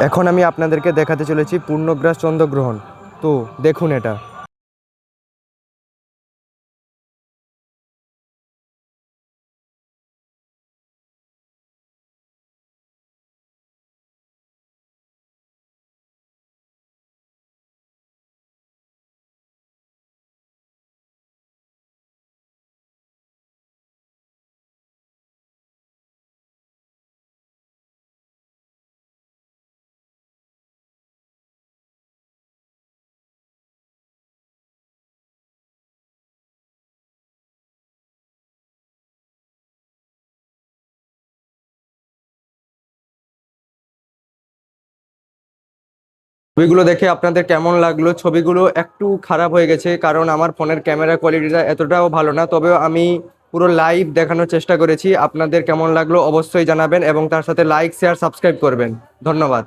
এখন আমি আপনাদেরকে দেখাতে চলেছি পূর্ণগ্রাস চন্দ্রগ্রহণ। তো দেখুন এটা। ছবিগুলো দেখে আপনাদের কেমন লাগলো? ছবিগুলো একটু খারাপ হয়ে গেছে কারণ আমার ফোনের ক্যামেরা কোয়ালিটিটা এতটাও ভালো না, তবেও আমি পুরো লাইভ দেখানোর চেষ্টা করেছি। আপনাদের কেমন লাগলো অবশ্যই জানাবেন এবং তার সাথে লাইক শেয়ার সাবস্ক্রাইব করবেন। ধন্যবাদ।